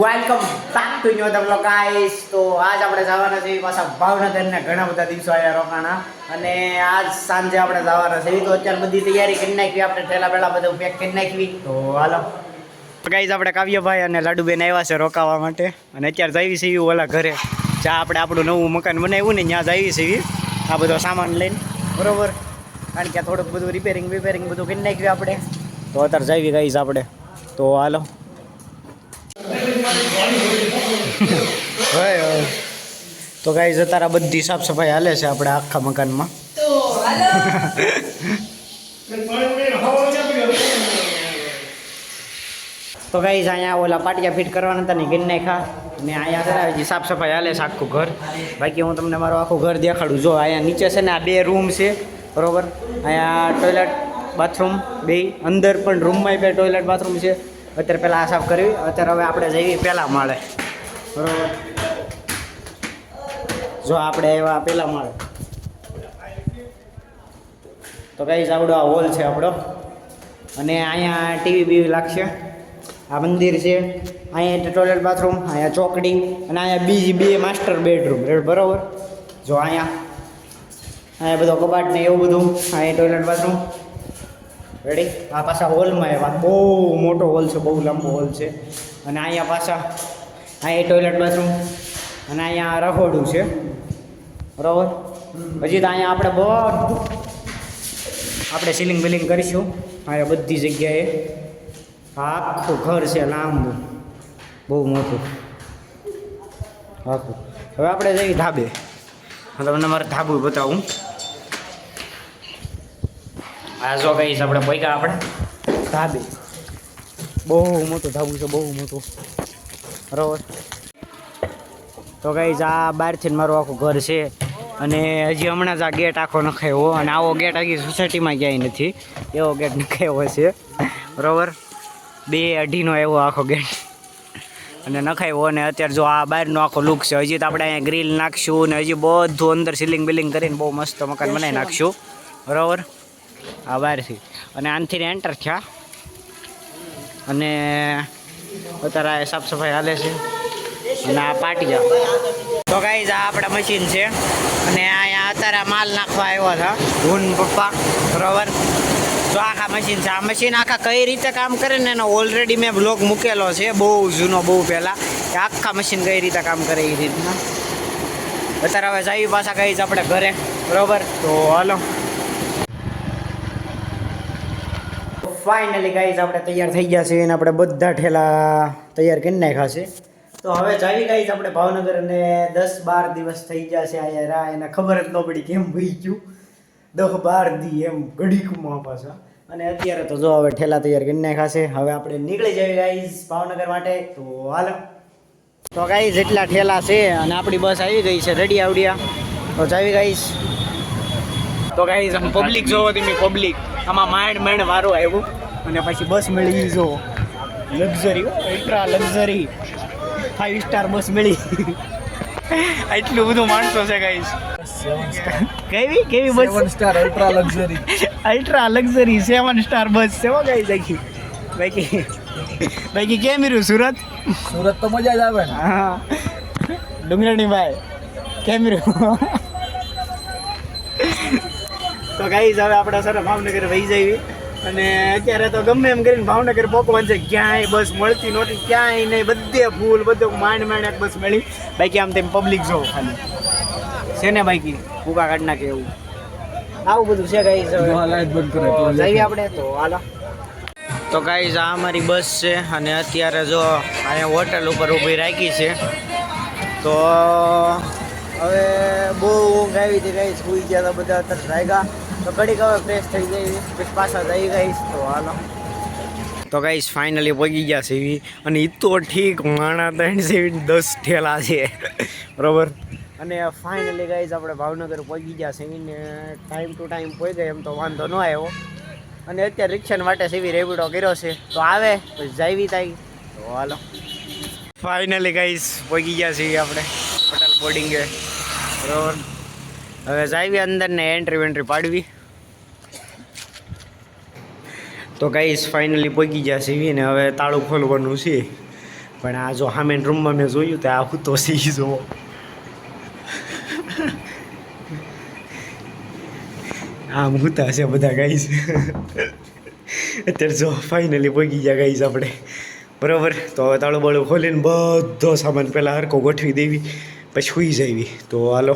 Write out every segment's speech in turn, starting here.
Welcome back to new the vlog guys. તો આજ આપણે જવાના છે પાછા ભાવનગરના ઘણા બધા દિવસો આયા રોકાણા અને આજ સાંજે આપણે જવાના છે. તો અત્યારે બધી તૈયારી કરી નાખી આપણે, ઠેલા પેલા બધું પેક કરી નાખવી. તો હાલો ગાઈસ, આપણે કાવ્યભાઈ અને લાડુબેન આવ્યા છે રોકાવા માટે અને અત્યારે જઈએ છીએ ઓલા ઘરે જ્યાં આપણે આપણું નવું મકાન બનાવ્યું ને ત્યાં જઈએ છીએ આ બધો સામાન લઈને, બરોબર. કારણ કે થોડુંક બધું રિપેરિંગ બધું કરી નાખ્યું આપણે. તો અત્યારે જઈએ ગાઈસ આપણે. તો હાલો તો ગાઈઝ અત્યારે બધી સાફ સફાઈ હાલે છે આપણે આખા મકાનમાં. તો ગાઈઝ અહીંયા ઓલા પાટિયા ફિટ કરવાના હતા ને ગીર નાખ્યા ને અહીંયા કરાવી સાફ સફાઈ હાલે છે આખું ઘર. બાકી હું તમને મારું આખું ઘર દેખાડું. જો અહીંયા નીચે છે ને આ 2 રૂમ છે, બરોબર. અહીંયા ટોયલેટ બાથરૂમ બે, અંદર પણ રૂમમાં 2 ટોયલેટ બાથરૂમ છે. અત્યારે પહેલાં આ સાફ કરવી, અત્યારે હવે આપણે જઈએ પહેલાં માળે, બરોબર. જો આપણે એવા પહેલા માળે. તો ગાઈસ આવડો આ હોલ છે આપણો અને અહીંયા ટીવી બીવી લાગશે. આ મંદિર છે, અહીંયા ટોયલેટ બાથરૂમ, અહીંયા ચોકડી અને અહીંયા બીજી 2 માસ્ટર બેડરૂમ, બરોબર. જો અહીંયા બધો કબાટ ને એવું બધું. અહીંયા ટોયલેટ બાથરૂમ રેડી. આ પાછા હોલમાં એવા બહુ મોટો હોલ છે, બહુ લાંબો હોલ છે. અને અહીંયા પાછા અહીંયા ટોયલેટ બાથરૂમ અને અહીંયા રખોડું છે, બરાબર. હજી તો અહીંયા આપણે આપણે સીલિંગ બિલિંગ કરીશું અહીંયા બધી જગ્યાએ. આખું ઘર છે લાંબુ, બહુ મોટું આખું. હવે આપણે જઈએ ધાબે. તમને મારે ધાબુ બતાવું. આ જો કહીશ આપણે પૈકા આપણે ધાબે. બહુ મોટું ધાબુ છે, બહુ મોટું, બરાબર. તો ગાઈઝ આ બહારથી મારું આખું ઘર છે અને હજી હમણાં જ આ ગેટ આખો નખાયો અને આવો ગેટ હજી સોસાયટીમાં ક્યાંય નથી. એવો ગેટ નખાયો છે, બરાબર. 2-2.5નો એવો આખો ગેટ અને નખાયો. અને અત્યારે જો આ બહારનો આખો લુક છે. હજી તો આપણે અહીંયા ગ્રીલ નાખશું ને હજી બધું અંદર સીલિંગ બિલિંગ કરીને બહુ મસ્ત મકાન બનાવી નાખશું, બરાબર. આ બહારથી અને આનથી એન્ટર થયા અને અત્યારે સાફ સફાઈ હાલે છે અને આ પાટિયા. તો ગાઈઝ આ આપણા મશીન છે અને અહીંયા અત્યારે માલ નાખવા આવ્યા હતા હું પપ્પા, બરાબર. તો આખા મશીન છે. આ મશીન આખા કઈ રીતે કામ કરે ને એનો ઓલરેડી મેં બ્લોગ મૂકેલો છે, બહુ જૂનો, બહુ પહેલાં. કે આખા મશીન કઈ રીતે કામ કરે એ રીતના. અત્યારે હવે જઈએ પાછા ગાઈઝ આપણે ઘરે, બરાબર. તો હાલો ફાઇનલી ગાઈઝ આપણે તૈયાર થઈ ગયા છે અને આપણે બધા ઠેલા તૈયાર કરી નાખ્યા છે. તો હવે જાવી ગાઈઝ આપણે ભાવનગર અને 10-12 દિવસ થઈ ગયા છે અહીંયા. એને ખબર જ ન પડી કેમ વહી ગયું 10-12 દી એમ ઘડીકમાં પાછા. અને અત્યારે તો જો હવે ઠેલા તૈયાર કરી નાખ્યા છે. હવે આપણે નીકળી જઈએ ગાઈઝ ભાવનગર માટે. તો હાલો તો ગાઈઝ જેટલા ઠેલા છે અને આપણી બસ આવી ગઈ છે રેડી આવડિયા. તો જાવી ગાઈઝ. તો ગાઈઝ આમ પબ્લિક જોવો તમે, પબ્લિક આમાં માંડ વારો આવ્યો અને પછી બસ મળી જો લક્ઝરી, અલ્ટ્રા લક્ઝરી 5 સ્ટાર બસ મળી. એટલું બધું માણસો છે ગાઈસ. કેવી બસ? 7 સ્ટાર અલ્ટ્રા લક્ઝરી 7 સ્ટાર બસ છે હો ગાઈસ. બાકી કેમ રહ્યું સુરત તો મજા જ આવે ને. હા ડુંગરાણી ભાઈ કેમ રહ્યું? તો ગાઈસ હવે આપણે સર ભાવનગર વહી જઈએ અને અત્યારે તો ગમે એમ કરીને ભાવનગર પહોંચવાનું છે. ક્યાંય બસ મળતી નહોતી, ક્યાંય નહીં, બધે ફૂલ, બધું માંડ એક બસ મળી. બાકી આમ તેમ પબ્લિક જો ખાલી છે ને, બાકી ભૂકા કાઢ નાખે એવું આવું બધું છે ગાઈસ. લાઈટ બંધ કરે જઈએ આપણે. તો હાલો તો ગાઈસ આ અમારી બસ છે અને અત્યારે જો અહીંયા હોટલ ઉપર ઊભી રાખી છે. તો હવે બહુ ઊંઘ આવી હતી ગાઈસ, સુઈ ગયા હતા બધા, અત્યારે જાગ્યા. તો ઘડીક હવે ફ્રેશ થઈ જાય પછી પાછા જઈ ગાઈસ. તો હાલો તો ગાઈસ ફાઇનલી પહોંચી ગયા છે એવી. અને એ તો ઠીક માણા 3 10 ઠેલા છે, બરાબર. અને ફાઇનલી ગાઈસ આપણે ભાવનગર પહોંચી ગયા છે ને ટાઈમ ટુ ટાઈમ પહોંચી ગયા, એમ તો વાંધો ન આવ્યો. અને અત્યારે રિક્ષાને માટે સેવી રેપિડો કર્યો છે. તો આવે પછી જાવી થાય. તો હાલો ફાઇનલી ગાઈસ પહોંચી ગયા છીએ આપણે હોટલ બોર્ડિંગે, બરાબર. હવે જાવી અંદર ને એન્ટ્રી પાડવી. તો ગાઈસ ફાઇનલી પહોંચી ગયા છીએ ને હવે તાળું ખોલવાનું છે. પણ આ જો સામે રૂમમાં મેં જોયું તો આ હું તો સી જો આમ હુતા છે બધા ગાઈસ અત્યારે જો ફાઇનલી પહોંચી ગયા ગાઈસ આપણે બરાબર. તો હવે તાળું બાળું ખોલીને બધો સામાન પહેલાં હરકો ગોઠવી દેવી પછી સુઈ જવી. તો હાલો.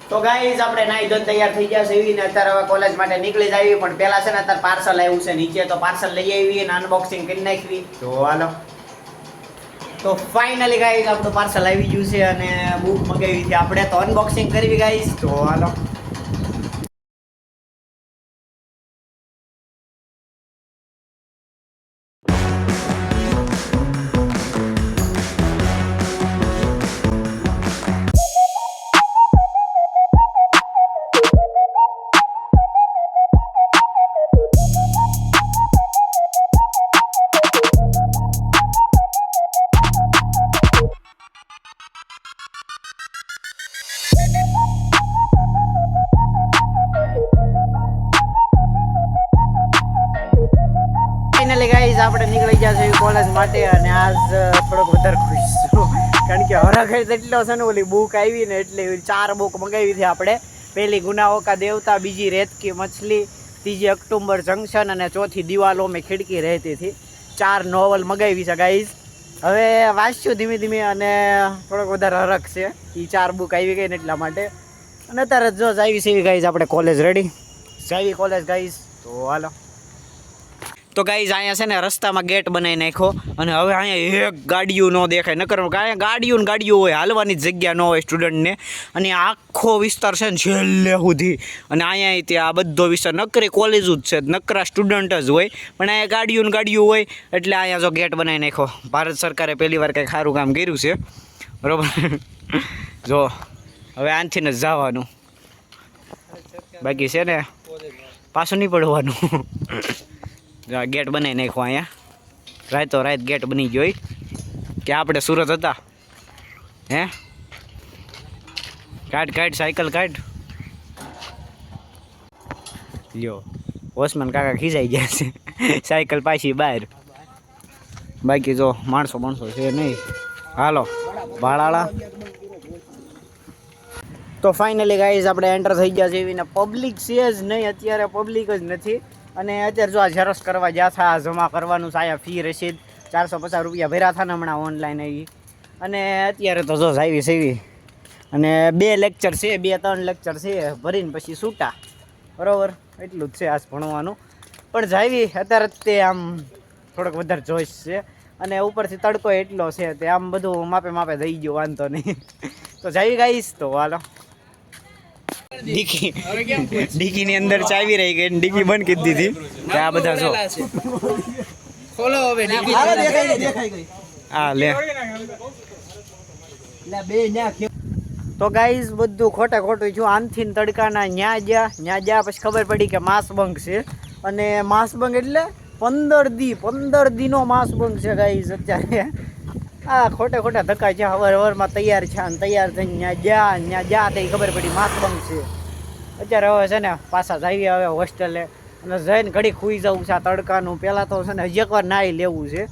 તો ગાઈસ આપણે નાઈ ધોઈને તૈયાર થઈ ગયા છે એવી ને અત્યારે હવે કોલેજ માટે નીકળી જ આવી. પણ પહેલાં છે ને અત્યારે પાર્સલ આવ્યું છે નીચે, તો પાર્સલ લઈ આવી અને અનબોક્સિંગ કરી નાખવી. તો હાલો. તો ફાઇનલી ગાઈસ આપણું પાર્સલ આવી ગયું છે અને બુક મંગાવી હતી આપણે, તો અનબોક્સિંગ કરવી ગાઈસ. તો હાલો. ફાઇનલી ગાઈઝ આપણે નીકળી ગયા છે કોલેજ માટે અને આજ થોડોક વધારે ખુશ છું કારણ કે હરાખેડ એટલો છે ને ઓલી બુક આવી ને એટલે 4 બુક મંગાવી હતી આપણે. પહેલી ગુનાઓ કા દેવતા, બીજી રેત કી મછલી, ત્રીજી અક્ટુબર જંકશન અને ચોથી દિવાલો મેં ખિડકી રહેતી હતી. 4 નોવલ મંગાવી છે ગાઈઝ. હવે વાંચ્યું ધીમે ધીમે અને થોડોક વધારે હરખ છે એ 4 બુક આવી ગઈ ને એટલા માટે. અને અત્યારે જો જાવી છે ગાઈઝ આપણે કોલેજ રેડી જાવી કોલેજ ગાઈઝ. તો હાલો. તો ગાઈઝ અહીંયા છે ને રસ્તામાં ગેટ બનાવી નાખ્યો અને હવે અહીંયા એક ગાડીઓ ન દેખાય, નકર અહીંયા ગાડીઓ હોય, હાલવાની જગ્યા ન હોય સ્ટુડન્ટને. અને આખો વિસ્તાર છે ને છેલ્લે સુધી અને અહીંયા ત્યાં બધો વિસ્તાર નકરી કોલેજ જ છે, નકરા સ્ટુડન્ટ જ હોય, પણ અહીંયા ગાડીઓ હોય એટલે અહીંયા જો ગેટ બનાવી નાખ્યો. ભારત સરકારે પહેલી વાર કંઈક સારું કામ કર્યું છે બરાબર. જો હવે આનથી જ જવાનું, બાકી છે ને પાછું નહીં પડવાનું. ગેટ બનાવી નાખો અહીંયા, રાતો રાત ગેટ બની ગયો કે આપણે સુરત હતા. હે કાઢ સાયકલ કાઢ લ્યો. ઓસમાન કાકા ખીજાઈ ગયા છે, સાયકલ પાછી બહાર. બાકી જો માણસો છે નહીં. હાલો ભાડાળા. તો ફાઇનલી ગાઈઝ આપણે એન્ટર થઈ ગયા છે એવી ને પબ્લિક છે જ નહીં, અત્યારે પબ્લિક જ નથી. અને અત્યારે જો આ ઝેરોક્ષ કરવા ગયા હતા, આ જમા કરવાનું છે, આયા ફી રસીદ 450 રૂપિયા ભર્યા હતા ને હમણાં ઓનલાઈન આવી. અને અત્યારે તો જો આવી સેવી અને 2 લેક્ચર છે, 2-3 લેક્ચર છે, ભરીને પછી છૂટા બરાબર. એટલું જ છે આજ ભણવાનું. પણ જાવી અત્યારે તે આમ થોડોક વધારે જોઈશ છે અને ઉપરથી તડકો એટલો છે તે આમ બધું માપે થઈ ગયું, વાંધો નહીં. તો જાવી ગાઈશ. તો હાલો. ડીકીની અંદર ચાવી રહી ગઈ, ડીકી બંધ કરી દીધી. આ બધા જો ખોલો હવે ડીકી દેખાઈ ગઈ. આ લે તો ગાઈઝ બધું ખોટું છું. આનથી તડકાના ન્યા જ્યાં પછી ખબર પડી કે માસ બંક છે. અને માસ બંક એટલે 15 દીનો માસ બંક છે ગાઈઝ. અત્યારે આ ખોટા ધક્કા છે. હવારમાં તૈયાર છે અને તૈયાર થઈને ત્યાં જ્યાં તે ખબર પડી માસ બંક છે. અત્યારે હવે છે ને પાછા જઈએ હવે હોસ્ટેલે અને જઈને ઘડી ખુઈ જવું છે આ તડકાનું. પહેલાં તો છે ને હજી એકવાર નાહી લેવું છે.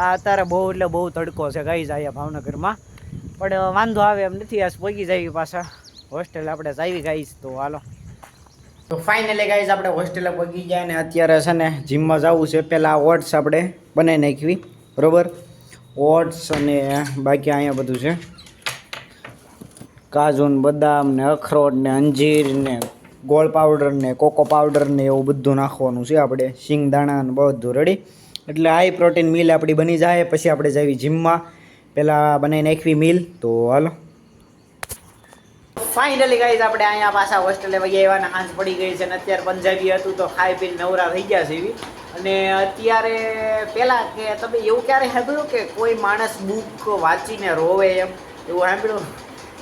આ અત્યારે બહુ તડકો છે ગાઈઝ અહીંયા ભાવનગરમાં, પણ વાંધો આવે એમ નથી. આજ પહોંચી જઈએ પાછા હોસ્ટેલે આપણે જઈએ ગાઈઝ. તો હાલો. તો ફાઇનલી ગાઈઝ આપણે હોસ્ટેલે પહોંચી ગયા ને અત્યારે છે ને જીમમાં જવું છે. પહેલાં ઓટ્સ આપણે બનાવી નાખવી બરાબર. ઓટ્સ અને બાકી અહીંયા બધું છે કાજુ ને બદામ ને અખરોટ ને અંજીર ને ગોળ પાવડર ને કોકો પાવડર ને એવું બધું નાખવાનું છે આપણે. શિંગદાણા ને બધું રેડી. એટલે હાઈ પ્રોટીન મીલ આપણી બની જાય. પછી આપણે જઈએ જીમમાં, પહેલાં બનાવી નાખવી મીલ. તો હાલો. ફાઇનલી ગાઈઝ આપણે અહીંયા પાછા હોસ્ટેલે વહી આવ્યા ને સાંજ પડી ગઈ છે ને અત્યારે પંજાબી હતું તો ખાઈ પીને નવરા થઈ ગયા છે એવી. અને અત્યારે પહેલાં કે તમે એવું ક્યારે સાંભળ્યું કે કોઈ માણસ બુક વાંચીને રોવે એમ? એવું સાંભળ્યું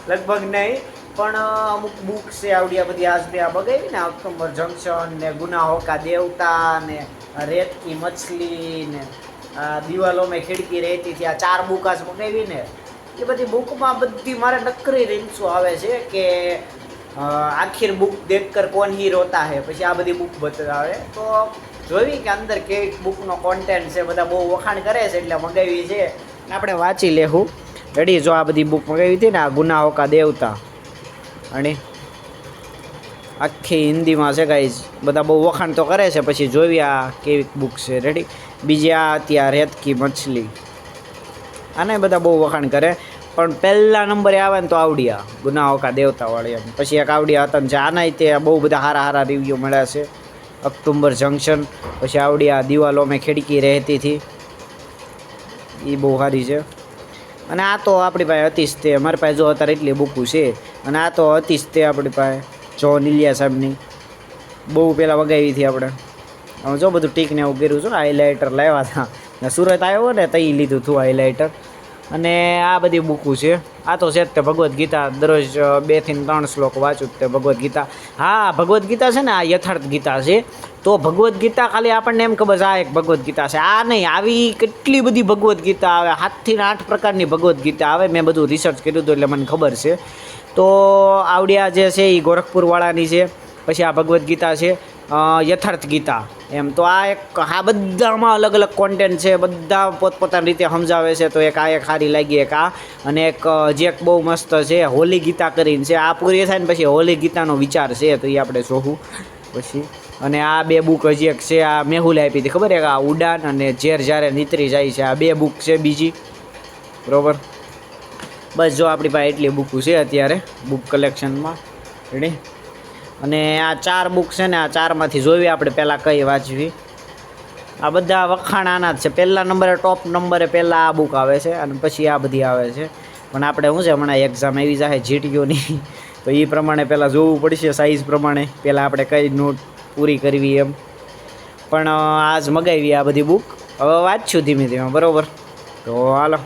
લગભગ નહીં, પણ અમુક બુક છે આવડી આ બધી આજની આ બગાવી ને અક્ટુબર જંકશન ને ગુનાઓ કા દેવતા ને રેત કી મછલી ને દિવાલો મેં ખિડકી રહેતી હતી. આ 4 બુક આજ મગાવી ને એ બધી બુકમાં બધી મારે નકરી રીલ્સો આવે છે કે આખિર બુક દેખકર કોણ હી રોતા હે. પછી આ બધી બુક બતાવે તો જોઈ કે અંદર કેવી બુકનો કોન્ટેન્ટ છે. બધા બહુ વખાણ કરે છે એટલે મગાવી છે. આપણે વાંચી લેવું. રેડી? જો આ બધી બુક મગાવી હતી ને, આ ગુનાહો કા દેવતા, અને આખી હિન્દીમાં છે ગાઈઝ. બધા બહુ વખાણ તો કરે છે, પછી જોવી આ કેવી બુક છે. રેડી? બીજી આ ત્યાં રેત કી મછલી, આને બધા બહુ વખાણ કરે, પણ પહેલા નંબરે આવે ને તો આવડિયા ગુનાહો કા દેવતા વાળી એમ. પછી એક આવડિયા હતા ને જે આના તે બહુ બધા સારા સારા રિવ્યૂ મળ્યા છે. અક્ટુબર જંકશન, પછી આવડિયા દિવાલો મેં ખિડકી રહેતી હતી, એ બહુ સારી છે. અને આ તો આપણી પાસે હતી જ તે, મારી પાસે જો અત્યારે એટલી બુકું છે. અને આ તો હતી જ તે આપણી પાસે જો નીલિયા સાહેબની બહુ પહેલાં વગાવી હતી આપણે. હવે જો બધું ટીકને એવું કર્યું છું. હાઇલાઇટર લાવ્યા હતા ને, સુરત આવ્યો ને તઈ લીધું હતું હાઇલાઇટર. અને આ બધી બુકું છે. આ તો છે જ તે ભગવદ્ ગીતા, દરરોજ 2 થી 3 શ્લોક વાંચું તે ભગવદ્ ગીતા. હા, ભગવદ્ ગીતા છે ને, આ યથાર્થ ગીતા છે. તો ભગવદ્ ગીતા ખાલી આપણને એમ ખબર છે આ એક ભગવદ્ ગીતા છે, આ નહીં. આવી કેટલી બધી ભગવદ્ ગીતા આવે, 7 થી 8 પ્રકારની ભગવદ્ ગીતા આવે. મેં બધું રિસર્ચ કર્યું હતું એટલે મને ખબર છે. તો આવડિયા જે છે એ ગોરખપુરવાળાની છે. પછી આ ભગવદ્ ગીતા છે યથાર્થ ગીતા એમ. તો આ એક, આ બધામાં અલગ અલગ કોન્ટેન્ટ છે, બધા પોતપોતાની રીતે સમજાવે છે. તો એક આ એક સારી લાગી, એક આ, અને એક જે એક બહુ મસ્ત છે હોલી ગીતા કરીને છે. આ પૂરી થાય ને પછી હોલી ગીતાનો વિચાર છે, તો એ આપણે જોવું પછી. અને આ 2 બુક હજી એક છે, આ મેહુલે આપી હતી ખબર છે, આ ઉડાન અને ઝેર જ્યારે નીતરી જાય છે. આ 2 બુક છે બીજી, બરાબર? બસ જો આપણી પાસે એટલી બુક છે અત્યારે બુક કલેક્શનમાં. રેડી? અને આ 4 બુક છે ને, આ 4માંથી જોવી આપણે પહેલાં કઈ વાંચવી. આ બધા વખાણ આના જ છે. પહેલા નંબરે, ટોપ નંબરે પહેલાં આ બુક આવે છે, અને પછી આ બધી આવે છે. પણ આપણે શું છે, હમણાં એક્ઝામ આવી જાય જીટીયુની, તો એ પ્રમાણે પહેલાં જોવું પડશે સાઇઝ પ્રમાણે, પહેલાં આપણે કઈ નોટ પૂરી કરવી એમ. પણ આજ મગાવી આ બધી બુક, હવે વાંચશું ધીમે ધીમે, બરાબર? તો હાલો.